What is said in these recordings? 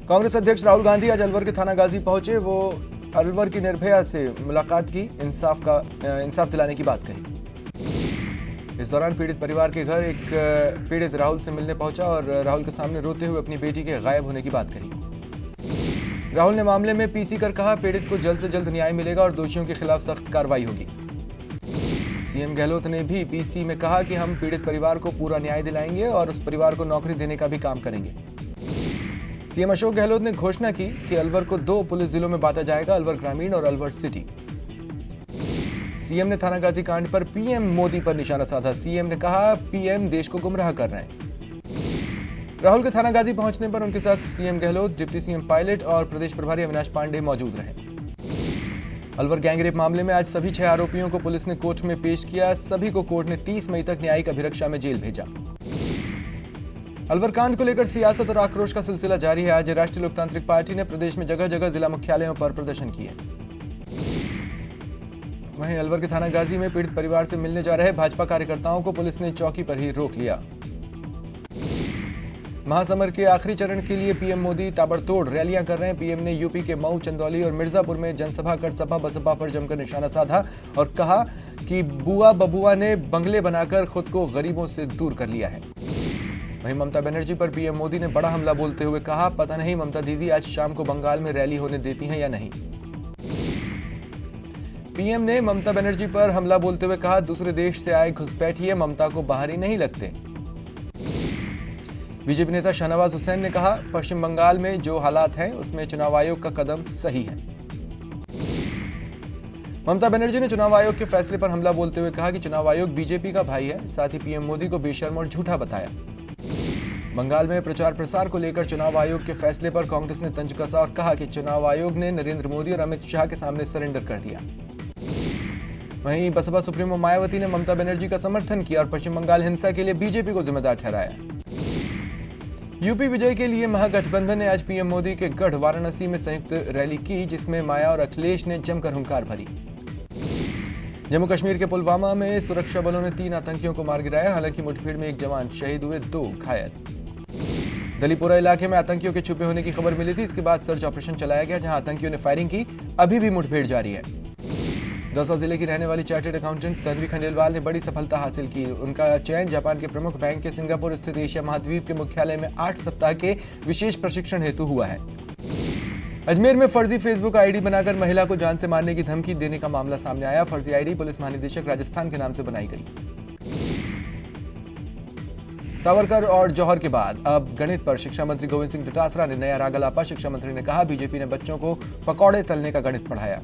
कांग्रेस अध्यक्ष राहुल गांधी आज अलवर के थाना गाजी पहुंचे। वो अलवर की निर्भया से मुलाकात की, इंसाफ दिलाने की बात कही। इस दौरान पीड़ित परिवार के घर एक पीड़ित राहुल से मिलने पहुंचा और राहुल के सामने रोते हुए अपनी बेटी के गायब होने की बात कही। राहुल ने मामले में पीसी कर कहा, पीड़ित को जल्द से जल्द न्याय मिलेगा और दोषियों के खिलाफ सख्त कार्रवाई होगी। सीएम गहलोत ने भी पीसी में कहा कि हम पीड़ित परिवार को पूरा न्याय दिलाएंगे और उस परिवार को नौकरी देने का भी काम करेंगे। सीएम अशोक गहलोत ने घोषणा की कि अलवर को 2 पुलिस जिलों में बांटा जाएगा, अलवर ग्रामीण और अलवर सिटी। सीएम ने थाना गाजी कांड पर पीएम मोदी पर निशाना साधा। सीएम ने कहा, पीएम देश को गुमराह कर रहे हैं। राहुल के थाना गाजी पहुंचने पर उनके साथ CM Gehlot, deputy CM pilot और प्रदेश प्रभारी अविनाश पांडे मौजूद रहे। अलवर गैंगरेप मामले में आज सभी 6 आरोपियों को पुलिस ने कोर्ट में पेश किया। सभी को कोर्ट ने 30 मई तक न्यायिक अभिरक्षा में जेल भेजा। अलवर कांड को लेकर सियासत और आक्रोश का सिलसिला जारी है। आज राष्ट्रीय लोकतांत्रिक पार्टी ने प्रदेश में जगह जगह जिला मुख्यालयों पर प्रदर्शन किए। वहीं अलवर के थाना गाजी में पीड़ित परिवार से मिलने जा रहे भाजपा कार्यकर्ताओं को पुलिस ने चौकी पर ही रोक लिया। महासमर के आखिरी चरण के लिए पीएम मोदी ताबड़तोड़ रैलियां कर रहे हैं। पीएम ने यूपी के मऊ, चंदौली और मिर्जापुर में जनसभा कर सपा बसपा पर जमकर निशाना साधा और कहा कि बुआ बबुआ ने बंगले बनाकर खुद को गरीबों से दूर कर लिया है। वहीं ममता बनर्जी पर पीएम मोदी ने बड़ा हमला बोलते हुए कहा, पता नहीं ममता दीदी आज शाम को बंगाल में रैली होने देती हैं या नहीं। पीएम ने ममता बनर्जी पर हमला बोलते हुए कहा, दूसरे देश से आए घुसपैठिए ममता को बाहरी नहीं लगते। बीजेपी नेता शाहनवाज हुसैन ने कहा, पश्चिम बंगाल में जो हालात हैं उसमें चुनाव आयोग का कदम सही है। ममता बनर्जी ने चुनाव आयोग के फैसले पर हमला बोलते हुए कहा कि चुनाव आयोग बीजेपी का भाई है। साथ ही पीएम मोदी को बेशर्म और झूठा बताया। बंगाल में प्रचार प्रसार को लेकर चुनाव आयोग के फैसले पर कांग्रेस ने तंज कसा और कहा कि चुनाव आयोग ने नरेंद्र मोदी और अमित शाह के सामने सरेंडर कर दिया। वहीं बसपा सुप्रीमो मायावती ने ममता बनर्जी का समर्थन किया और पश्चिम बंगाल हिंसा के लिए बीजेपी को जिम्मेदार ठहराया। यूपी विजय के लिए महागठबंधन ने आज पीएम मोदी के गढ़ वाराणसी में संयुक्त रैली की, जिसमें माया और अखिलेश ने जमकर हुंकार भरी। जम्मू कश्मीर के पुलवामा में सुरक्षा बलों ने 3 आतंकियों को मार गिराया। हालांकि मुठभेड़ में 1 जवान शहीद हुए, 2 घायल। दलीपुरा इलाके में आतंकियों के छुपे होने की खबर मिली थी। इसके बाद सर्च ऑपरेशन चलाया गया, जहां आतंकियों ने फायरिंग की। अभी भी मुठभेड़ जारी है। दौसा जिले की रहने वाली चार्टर्ड अकाउंटेंट तन्वी खंडेलवाल ने बड़ी सफलता हासिल की। उनका चयन जापान के प्रमुख बैंक के सिंगापुर स्थित एशिया महाद्वीप के मुख्यालय में 8 सप्ताह के विशेष प्रशिक्षण हेतु हुआ है। अजमेर में फर्जी फेसबुक आईडी बनाकर महिला को जान से मारने की धमकी देने का मामला सामने आया। फर्जी आईडी पुलिस महानिदेशक राजस्थान के नाम से बनाई गई। सावरकर और जौहर के बाद अब गणित पर शिक्षा मंत्री गोविंद सिंह डोटासरा ने नया राग अलापा। शिक्षा मंत्री ने कहा, बीजेपी ने बच्चों को पकौड़े तलने का गणित पढ़ाया।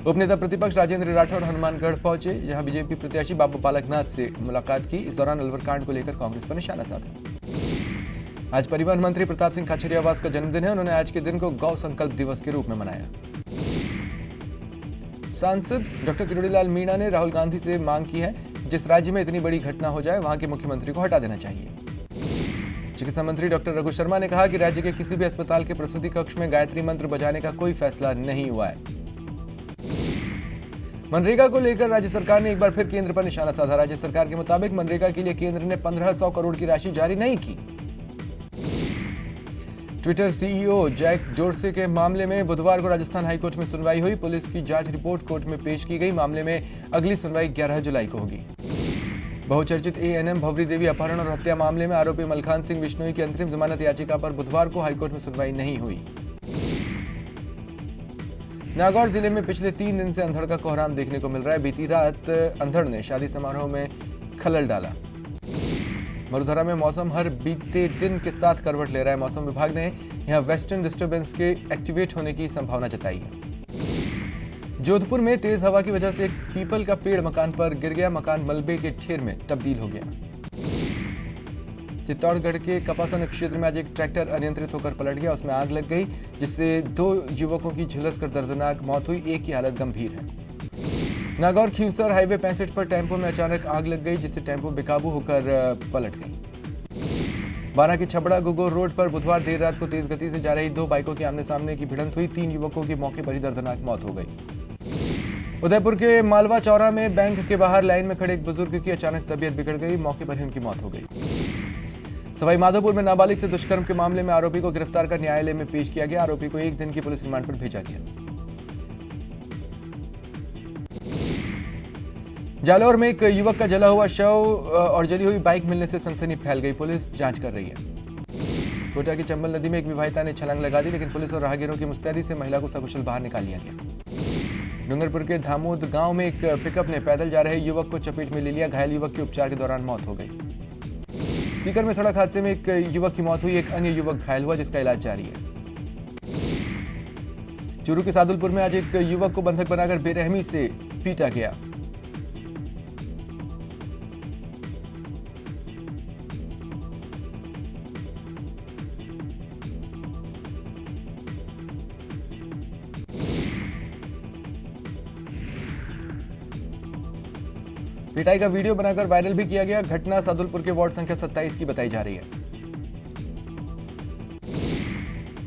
उपनेता प्रतिपक्ष राजेंद्र राठौर हनुमानगढ़ पहुंचे, जहां बीजेपी प्रत्याशी बाबू बालकनाथ से मुलाकात की। इस दौरान अलवर कांड को लेकर कांग्रेस पर निशाना साधा। आज परिवहन मंत्री प्रताप सिंह खाचरियावास का जन्मदिन है। उन्होंने आज के दिन को गौ संकल्प दिवस के रूप में मनाया। सांसद डॉक्टर किरोड़ीलाल मीणा ने राहुल गांधी से मांग की है, जिस राज्य में इतनी बड़ी घटना हो जाए वहां के मुख्यमंत्री को हटा देना चाहिए। चिकित्सा मंत्री डॉक्टर रघु शर्मा ने कहा कि राज्य के किसी भी अस्पताल के प्रसूति कक्ष में गायत्री मंत्र बजाने का कोई फैसला नहीं हुआ है। मनरेगा को लेकर राज्य सरकार ने एक बार फिर केंद्र पर निशाना साधा। राज्य सरकार के मुताबिक मनरेगा के लिए केंद्र ने 1500 करोड़ की राशि जारी नहीं की। ट्विटर सीईओ जैक डोर्से के मामले में बुधवार को राजस्थान हाईकोर्ट में सुनवाई हुई। पुलिस की जांच रिपोर्ट कोर्ट में पेश की गई। मामले में अगली सुनवाई 11 जुलाई को होगी। बहुचर्चित एएनएम भवरी देवी अपहरण और हत्या मामले में आरोपी मलखान सिंह बिश्नोई की अंतरिम जमानत याचिका पर बुधवार को हाईकोर्ट में सुनवाई नहीं हुई। नागौर जिले में पिछले 3 दिन से अंधड़ का कोहराम देखने को मिल रहा है। बीती रात अंधड़ ने शादी समारोह में खलल डाला। मरुधरा में मौसम हर बीते दिन के साथ करवट ले रहा है। मौसम विभाग ने यहां वेस्टर्न डिस्टर्बेंस के एक्टिवेट होने की संभावना जताई है। जोधपुर में तेज हवा की वजह से एक पीपल का पेड़ मकान पर गिर गया। मकान मलबे के ढेर में तब्दील हो गया। चित्तौड़गढ़ के कपासन क्षेत्र में आज एक ट्रैक्टर अनियंत्रित होकर पलट गया। उसमें आग लग गई, जिससे 2 युवकों की झुलसकर दर्दनाक मौत हुई। एक की हालत गंभीर है। नागौर खींवसर हाईवे 65 पर टेम्पो में अचानक आग लग गई, जिससे टेम्पो बेकाबू होकर पलट गई। बारा के छबड़ा गुगोर रोड पर बुधवार देर रात को तेज गति से जा रही 2 बाइकों की आमने सामने की भिड़ंत हुई। 3 युवकों की मौके पर ही दर्दनाक मौत हो गई। उदयपुर के मालवा चौरा में बैंक के बाहर लाइन में खड़े एक बुजुर्ग की अचानक तबीयत बिगड़ गई। मौके पर ही उनकी मौत हो गई। सवाई माधोपुर में नाबालिग से दुष्कर्म के मामले में आरोपी को गिरफ्तार कर न्यायालय में पेश किया गया। आरोपी को 1 दिन की पुलिस रिमांड पर भेजा गया। जालौर में एक युवक का जला हुआ शव और जली हुई बाइक मिलने से सनसनी फैल गई। पुलिस जांच कर रही है। कोटा की चंबल नदी में एक विवाहिता ने छलांग लगा दी, लेकिन पुलिस और राहगीरों की मुस्तैदी से महिला को सकुशल बाहर निकाल लिया गया। डूंगरपुर के धामोद गांव में एक पिकअप ने पैदल जा रहे युवक को चपेट में ले लिया। घायल युवक की उपचार के दौरान मौत हो गई। सीकर में सड़क हादसे में एक युवक की मौत हुई, एक अन्य युवक घायल हुआ जिसका इलाज जारी है। चूरू के सादुलपुर में आज एक युवक को बंधक बनाकर बेरहमी से पीटा गया। पिटाई का वीडियो बनाकर वायरल भी किया गया। घटना सादुलपुर के वार्ड संख्या 27 की बताई जा रही है।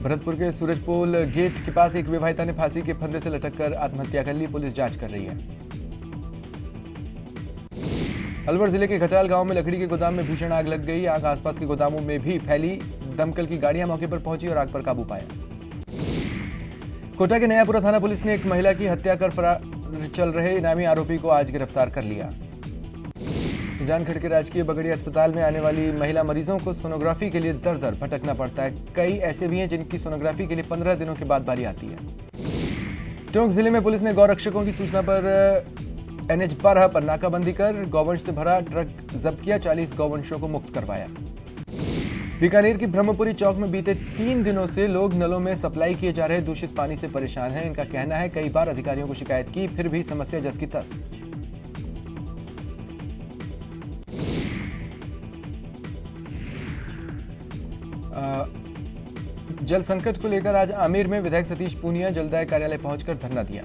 भरतपुर के सूरजपोल गेट के पास एक विवाहिता ने फांसी के फंदे से लटककर आत्महत्या कर ली। पुलिस जांच कर रही है। अलवर जिले के घटाल गांव में लकड़ी के गोदाम में भीषण आग लग गई। आग आसपास के गोदामों में भी फैली। दमकल की गाड़ियां मौके पर पहुंची और आग पर काबू पाया। कोटा के नयापुरा थाना पुलिस ने एक महिला की हत्या कर फरार चल रहे इनामी आरोपी को आज गिरफ्तार कर लिया। सुजानगढ़ के राजकीय बगड़िया अस्पताल में आने वाली महिला मरीजों को सोनोग्राफी के लिए दर दर भटकना पड़ता है। कई ऐसे भी हैं जिनकी सोनोग्राफी के लिए 15 दिनों के बाद बारी आती है। टोंक जिले में पुलिस ने गौरक्षकों की सूचना पर NH 12 पर नाकाबंदी कर गौवंश से भरा ट्रक जब्त किया। 40 गौवंशों को मुक्त करवाया। बीकानेर की ब्रह्मपुरी चौक में बीते 3 दिनों से लोग नलों में सप्लाई किए जा रहे दूषित पानी से परेशान हैं। इनका कहना है कई बार अधिकारियों को शिकायत की, फिर भी समस्या जस की तस। जल संकट को लेकर आज आमेर में विधायक सतीश पूनिया जलदाय कार्यालय पहुंचकर धरना दिया।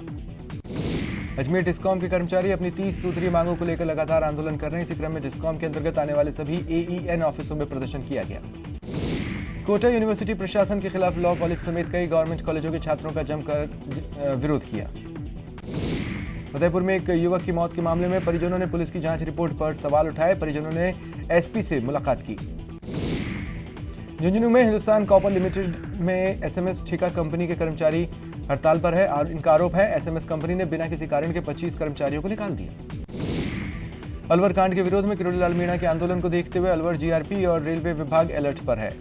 अजमेर डिस्कॉम के कर्मचारी अपनी 30 सूत्रीय मांगों को लेकर लगातार आंदोलन कर रहे हैं। इसी क्रम में डिस्कॉम के अंतर्गत आने वाले सभी AEN ऑफिसों में प्रदर्शन किया गया। कोटा यूनिवर्सिटी प्रशासन के खिलाफ लॉ कॉलेज समेत कई गवर्नमेंट कॉलेजों के छात्रों का जमकर विरोध किया। फतेहपुर में एक युवक की मौत के मामले में परिजनों ने पुलिस की जांच रिपोर्ट पर सवाल उठाए। परिजनों ने SP से मुलाकात की। झुंझुनू में हिंदुस्तान कॉपर लिमिटेड में SMS ठेका कंपनी के कर्मचारी हड़ताल पर है और इनका आरोप है SMS कंपनी ने बिना किसी कारण के 25 कर्मचारियों को निकाल दिया। अलवर कांड के विरोध में किरोड़ी लाल मीणा के आंदोलन को देखते हुए अलवर GRP और रेलवे विभाग अलर्ट पर है।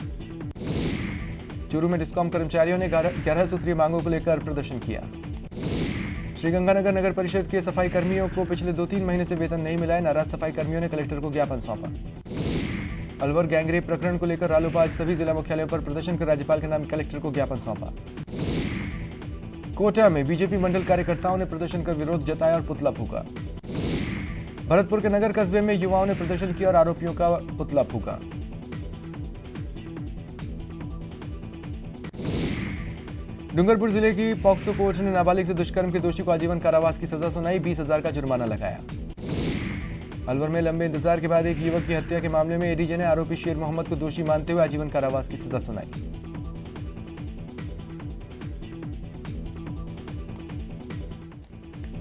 चूरू में डिस्कॉम कर्मचारियों ने 11 सूत्रीय मांगों को लेकर प्रदर्शन किया। श्रीगंगानगर नगर परिषद के सफाई कर्मियों को पिछले 2-3 महीने से वेतन नहीं मिला है। नाराज सफाई कर्मियों ने कलेक्टर को ज्ञापन सौंपा। अलवर गैंगरेप प्रकरण को लेकर रालोपा आज सभी जिला मुख्यालयों पर प्रदर्शन कर राज्यपाल के नाम कलेक्टर को ज्ञापन सौंपा। कोटा में बीजेपी मंडल कार्यकर्ताओं ने प्रदर्शन कर विरोध जताया और पुतला फूका। भरतपुर के नगर कस्बे में युवाओं ने प्रदर्शन किया और आरोपियों का पुतला फूका। डूंगरपुर जिले की पॉक्सो कोर्ट ने नाबालिग से दुष्कर्म के दोषी को आजीवन कारावास की सजा सुनाई। 20,000 का जुर्माना लगाया। अलवर में लंबे इंतजार के बाद एक युवक की हत्या के मामले में ADJ ने आरोपी शेर मोहम्मद को दोषी मानते हुए आजीवन कारावास की सजा सुनाई।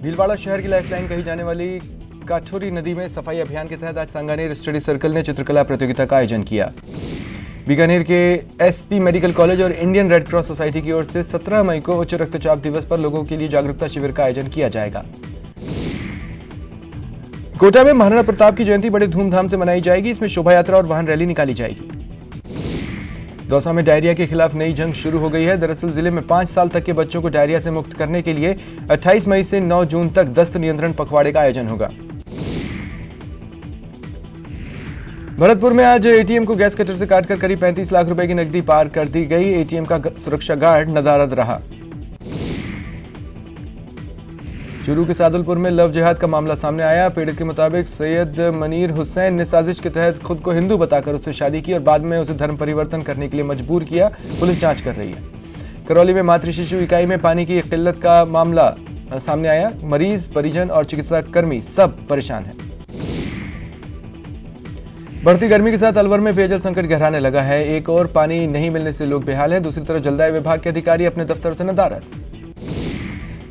भीलवाड़ा शहर की लाइफलाइन कही जाने वाली काठोरी नदी में सफाई अभियान के तहत आज सांगानेर स्टडी सर्कल ने चित्रकला प्रतियोगिता का आयोजन किया। बीकानेर के SP मेडिकल कॉलेज और इंडियन रेड क्रॉस सोसाइटी की ओर से 17 मई को उच्च रक्तचाप दिवस पर लोगों के लिए जागरूकता शिविर का आयोजन किया जाएगा। कोटा में महाराणा प्रताप की जयंती बड़े धूमधाम से मनाई जाएगी। इसमें शोभा यात्रा और वाहन रैली निकाली जाएगी। दौसा में डायरिया के खिलाफ नई जंग शुरू हो गई है। दरअसल जिले में 5 साल तक के बच्चों को डायरिया से मुक्त करने के लिए 28 मई से 9 जून तक दस्त नियंत्रण पखवाड़े का आयोजन होगा। भरतपुर में आज ATM को गैस कटर से काटकर करीब 35 लाख रुपए की नकदी पार कर दी गई। ATM का सुरक्षा गार्ड नदारद रहा। चूरू के सादुलपुर में लव जिहाद का मामला सामने आया। पीड़ित के मुताबिक सैयद मनीर हुसैन ने साजिश के तहत खुद को हिंदू बताकर उससे शादी की और बाद में उसे धर्म परिवर्तन करने के लिए मजबूर किया। पुलिस जांच कर रही है। करौली में मातृ शिशु इकाई में पानी की किल्लत का मामला सामने आया। मरीज, परिजन और चिकित्सा कर्मी सब परेशान हैं। बढ़ती गर्मी के साथ अलवर में पेयजल संकट गहराने लगा है। एक और पानी नहीं मिलने से लोग बेहाल हैं। दूसरी तरफ जलदाय विभाग के अधिकारी अपने दफ्तर से नदारद।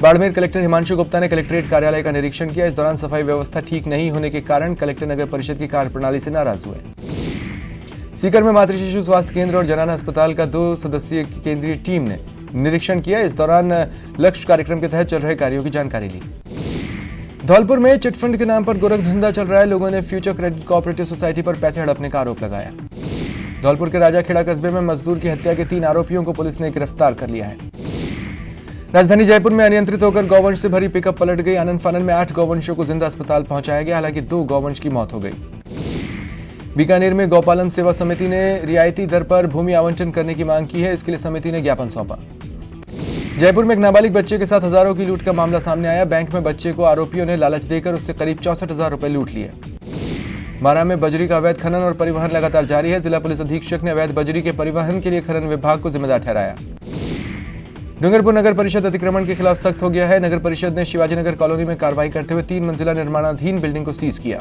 बाड़मेर कलेक्टर हिमांशु गुप्ता ने कलेक्ट्रेट कार्यालय का निरीक्षण किया। इस दौरान सफाई व्यवस्था ठीक नहीं होने के कारण कलेक्टर नगर परिषद की कार्यप्रणाली से नाराज हुए। सीकर में मातृ शिशु स्वास्थ्य केंद्र और जनाना अस्पताल का 2 सदस्यीय केंद्रीय टीम ने निरीक्षण किया। इस दौरान लक्ष्य कार्यक्रम के तहत चल रहे कार्यों की जानकारी ली। धौलपुर में चिटफंड के नाम पर गोरख धंधा चल रहा है। लोगों ने फ्यूचर क्रेडिट कोऑपरेटिव सोसाइटी पर पैसे हड़पने का आरोप लगाया। धौलपुर के राजाखेड़ा कस्बे में मजदूर की हत्या के 3 आरोपियों को पुलिस ने गिरफ्तार कर लिया है। राजधानी जयपुर में अनियंत्रित होकर गौवंश से भरी पिकअप पलट गई। आनंद फानन में 8 गौवंशों को जिंदा अस्पताल पहुंचाया गया, हालांकि 2 गौवंश की मौत हो गई। बीकानेर में गौपालन सेवा समिति ने रियायती दर पर भूमि आवंटन करने की मांग की है। इसके लिए समिति ने ज्ञापन सौंपा। जयपुर में एक नाबालिग बच्चे के साथ हजारों की लूट का मामला सामने आया। बैंक में बच्चे को आरोपियों ने लालच देकर उससे करीब 64,000 रुपए लूट लिए। बारां में बजरी का अवैध खनन और परिवहन लगातार जारी है। जिला पुलिस अधीक्षक ने अवैध बजरी के परिवहन के लिए खनन विभाग को जिम्मेदार ठहराया। डूंगरपुर नगर परिषद अतिक्रमण के खिलाफ सख्त हो गया है। नगर परिषद ने शिवाजी नगर कॉलोनी में कार्रवाई करते हुए 3 मंजिला निर्माणाधीन बिल्डिंग को सीज किया।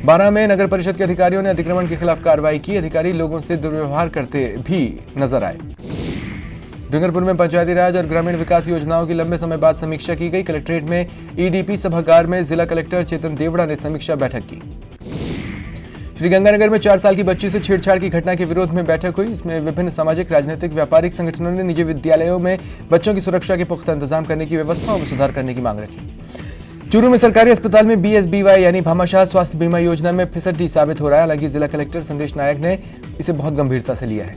बारां में नगर परिषद के अधिकारियों ने अतिक्रमण के खिलाफ कार्रवाई की। अधिकारी लोगों से दुर्व्यवहार करते भी नजर आए। डूंगरपुर में पंचायती राज और ग्रामीण विकास योजनाओं की लंबे समय बाद समीक्षा की गई। कलेक्ट्रेट में ईडीपी सभागार में जिला कलेक्टर चेतन देवड़ा ने समीक्षा बैठक की। श्रीगंगानगर में 4 साल की बच्ची से छेड़छाड़ की घटना के विरोध में बैठक हुई। इसमें विभिन्न सामाजिक, राजनीतिक, व्यापारिक संगठनों ने निजी विद्यालयों में बच्चों की सुरक्षा के पुख्ता इंतजाम करने की व्यवस्थाओं में सुधार करने की मांग रखी। चूरू में सरकारी अस्पताल में BSBY यानी भामाशाह स्वास्थ्य बीमा योजना में फिसड्डी साबित हो रहा है। हालांकि जिला कलेक्टर संदेश नायक ने इसे बहुत गंभीरता से लिया है।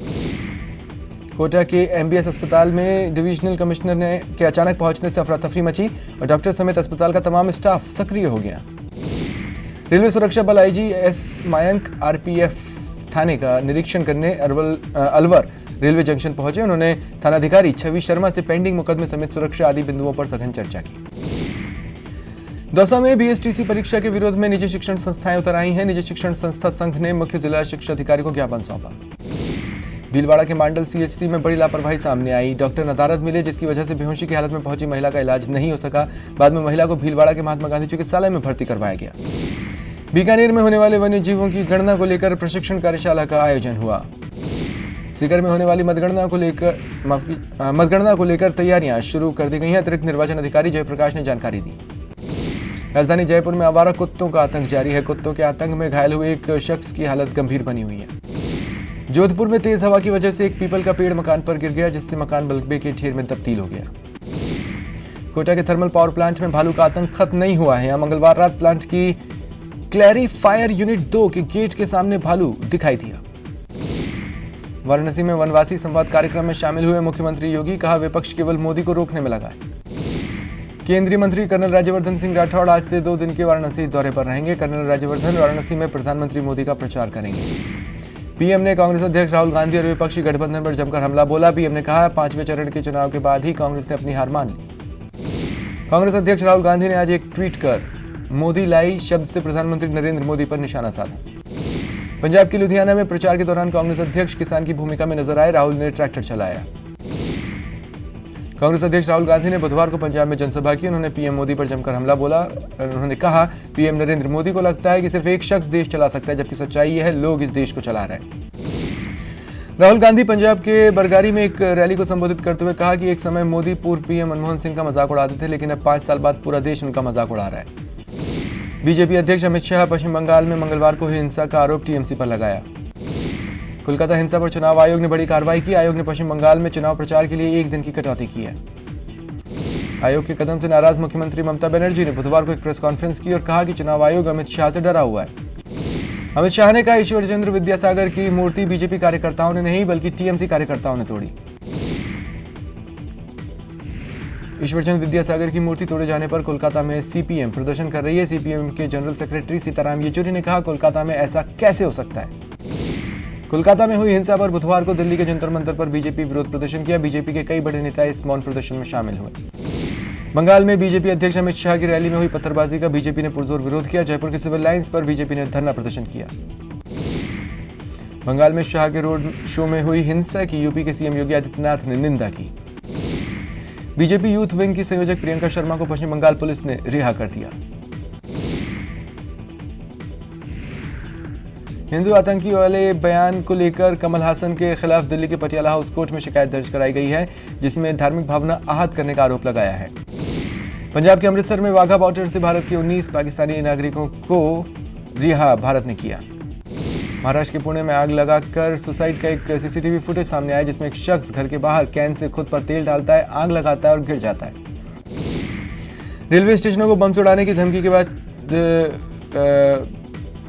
कोटा के MBS अस्पताल में डिविजनल कमिश्नर के अचानक पहुंचने से अफरा तफरी मची और डॉक्टर समेत अस्पताल का तमाम स्टाफ सक्रिय हो गया। रेलवे सुरक्षा बल IG S मयंक RPF थाने का निरीक्षण करने अलवर रेलवे जंक्शन पहुंचे। उन्होंने थानाधिकारी छवि शर्मा से पेंडिंग मुकदमे समेत सुरक्षा आदि बिंदुओं पर सघन चर्चा की। दौसा में BSTC परीक्षा के विरोध में निजी शिक्षण संस्थाएं उतर आई हैं। निजी शिक्षण संस्था संघ ने मुख्य जिला शिक्षा अधिकारी को ज्ञापन सौंपा। भीलवाड़ा के मांडल CHC में बड़ी लापरवाही सामने आई। डॉक्टर नदारद मिले, जिसकी वजह से बेहोशी की हालत में पहुंची महिला का इलाज नहीं हो सका। बाद में महिला को भीलवाड़ा के महात्मा गांधी चिकित्सालय में भर्ती करवाया गया। बीकानेर में होने वाले वन्य जीवों की गणना को लेकर प्रशिक्षण कार्यशाला का आयोजन हुआ। सीकर में होने वाली मतगणना को लेकर तैयारियां शुरू कर दी गई हैं। अतिरिक्त निर्वाचन अधिकारी जयप्रकाश ने जानकारी दी। राजधानी जयपुर में आवारा कुत्तों का आतंक जारी है। कुत्तों के आतंक में घायल हुए एक शख्स की हालत गंभीर बनी हुई है। जोधपुर में तेज हवा की वजह से एक पीपल का पेड़ मकान पर गिर गया, जिससे मकान मलबे के ढेर में तब्दील हो गया। कोटा के थर्मल पावर प्लांट में भालू का आतंक खत्म नहीं हुआ है। यहां मंगलवार रात प्लांट की क्लैरिफायर यूनिट 2 के गेट के सामने भालू दिखाई दिया। वाराणसी में वनवासी संवाद कार्यक्रम में शामिल हुए मुख्यमंत्री योगी, कहा विपक्ष केवल मोदी को रोकने में लगा है। केंद्रीय मंत्री कर्नल राज्यवर्धन सिंह राठौड़ आज से 2 दिन के वाराणसी दौरे पर रहेंगे। कर्नल राज्यवर्धन वाराणसी में प्रधानमंत्री मोदी का प्रचार करेंगे। पीएम ने कांग्रेस अध्यक्ष राहुल गांधी और विपक्षी गठबंधन पर जमकर हमला बोला। पीएम ने कहा 5वें चरण के चुनाव के बाद ही कांग्रेस ने अपनी हार मान ली। कांग्रेस अध्यक्ष राहुल गांधी ने आज एक ट्वीट कर मोदी लाई शब्द से प्रधानमंत्री नरेंद्र मोदी पर निशाना साधा। पंजाब के लुधियाना में प्रचार के दौरान कांग्रेस अध्यक्ष किसान की भूमिका में नजर आए। राहुल ने ट्रैक्टर चलाया। कांग्रेस अध्यक्ष राहुल गांधी ने बुधवार को पंजाब में जनसभा की। उन्होंने पीएम मोदी पर जमकर हमला बोला। उन्होंने कहा पीएम नरेंद्र मोदी को लगता है कि सिर्फ एक शख्स देश चला सकता है, जबकि सच्चाई यह है लोग इस देश को चला रहे हैं। राहुल गांधी पंजाब के बरगारी में एक रैली को संबोधित करते हुए कहा कि एक समय मोदी पूर्व पीएम मनमोहन सिंह का मजाक उड़ाते थे, लेकिन अब 5 साल बाद पूरा देश उनका मजाक उड़ा रहा है। बीजेपी अध्यक्ष अमित शाह पश्चिम बंगाल में मंगलवार को हिंसा का आरोप टीएमसी पर लगाया। कोलकाता हिंसा पर चुनाव आयोग ने बड़ी कार्रवाई की। आयोग ने पश्चिम बंगाल में चुनाव प्रचार के लिए 1 दिन की कटौती की है। आयोग के कदम से नाराज मुख्यमंत्री ममता बनर्जी ने बुधवार को एक प्रेस कॉन्फ्रेंस की और कहा कि चुनाव आयोग अमित शाह से डरा हुआ है। अमित शाह ने कहा ईश्वर चंद्र विद्यासागर की मूर्ति बीजेपी कार्यकर्ताओं ने नहीं बल्कि टीएमसी कार्यकर्ताओं ने तोड़ी। ईश्वर चंद्र विद्यासागर की मूर्ति तोड़े जाने पर कोलकाता में सीपीएम प्रदर्शन कर रही है। सीपीएम के जनरल सेक्रेटरी सीताराम येचुरी ने कहा कोलकाता में ऐसा कैसे हो सकता है। कोलकाता में हुई हिंसा पर बुधवार को दिल्ली के जंतर मंतर पर बीजेपी विरोध प्रदर्शन किया। बीजेपी के कई बड़े नेता इस मौन प्रदर्शन में शामिल हुए। बंगाल में बीजेपी अध्यक्ष अमित शाह की रैली में हुई पत्थरबाजी का बीजेपी ने पुरजोर विरोध किया। जयपुर के सिविल लाइंस पर बीजेपी ने धरना प्रदर्शन किया। बंगाल में शाह के रोड शो में हुई हिंसा की यूपी के सीएम योगी आदित्यनाथ ने निंदा की। बीजेपी यूथ विंग की संयोजक प्रियंका शर्मा को पश्चिम बंगाल पुलिस ने रिहा कर दिया। हिंदू आतंकी वाले बयान को लेकर कमल हासन के खिलाफ दिल्ली के पटियाला हाउस कोर्ट में शिकायत दर्ज कराई गई है, जिसमें धार्मिक भावना आहत करने का आरोप लगाया है। पंजाब के अमृतसर में वाघा बॉर्डर से भारत के 19 पाकिस्तानी नागरिकों को रिहा भारत ने किया। महाराष्ट्र के पुणे में आग लगाकर सुसाइड का एक सीसीटीवी फुटेज सामने आया, जिसमें एक शख्स घर के बाहर कैन से खुद पर तेल डालता है, आग लगाता है और गिर जाता है। रेलवे स्टेशनों को बम से उड़ाने की धमकी के बाद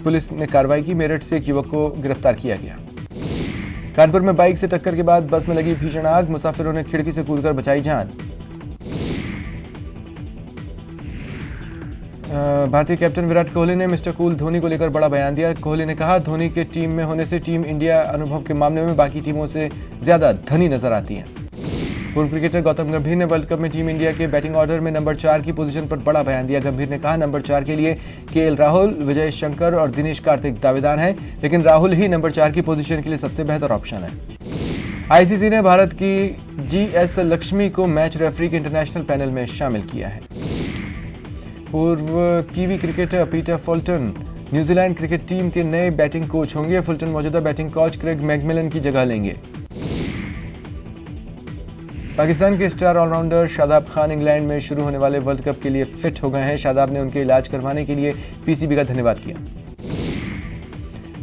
पुलिस ने कार्रवाई की। मेरठ से एक युवक को गिरफ्तार किया गया। कानपुर में बाइक से टक्कर के बाद बस में लगी भीषण आग, मुसाफिरों ने खिड़की से कूदकर बचाई जान। भारतीय कैप्टन विराट कोहली ने मिस्टर कूल धोनी को लेकर बड़ा बयान दिया। कोहली ने कहा, धोनी के टीम में होने से टीम इंडिया अनुभव के मामले में बाकी टीमों से ज्यादा धनी नजर आती है। पूर्व क्रिकेटर गौतम गंभीर ने वर्ल्ड कप में टीम इंडिया के बैटिंग ऑर्डर में नंबर 4 की पोजीशन पर बड़ा बयान दिया। गंभीर ने कहा, नंबर 4 के लिए केएल राहुल, विजय शंकर और दिनेश कार्तिक दावेदार हैं, लेकिन राहुल ही नंबर 4 की पोजीशन के लिए सबसे बेहतर ऑप्शन है। आईसीसी ने भारत की जीएस लक्ष्मी को मैच रेफरी के इंटरनेशनल पैनल में शामिल किया है। पूर्व Kiwi cricketer Peter Fulton New Zealand cricket team के नए बैटिंग कोच होंगे। फुलटन मौजूदा बैटिंग कोच क्रेग मैकमिलन की जगह लेंगे। पाकिस्तान के star allrounder Shadab Khan England में शुरू होने वाले वर्ल्ड कप के लिए फिट हो गए हैं। शादाब ने उनके इलाज करवाने के लिए पीसीबी का धन्यवाद किया।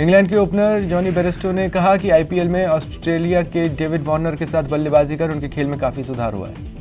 इंग्लैंड के ओपनर जॉनी बेयरस्टो ने कहा कि आईपीएल में ऑस्ट्रेलिया के डेविड वार्नर के साथ बल्लेबाजी कर उनके खेल में काफी सुधार हुआ है।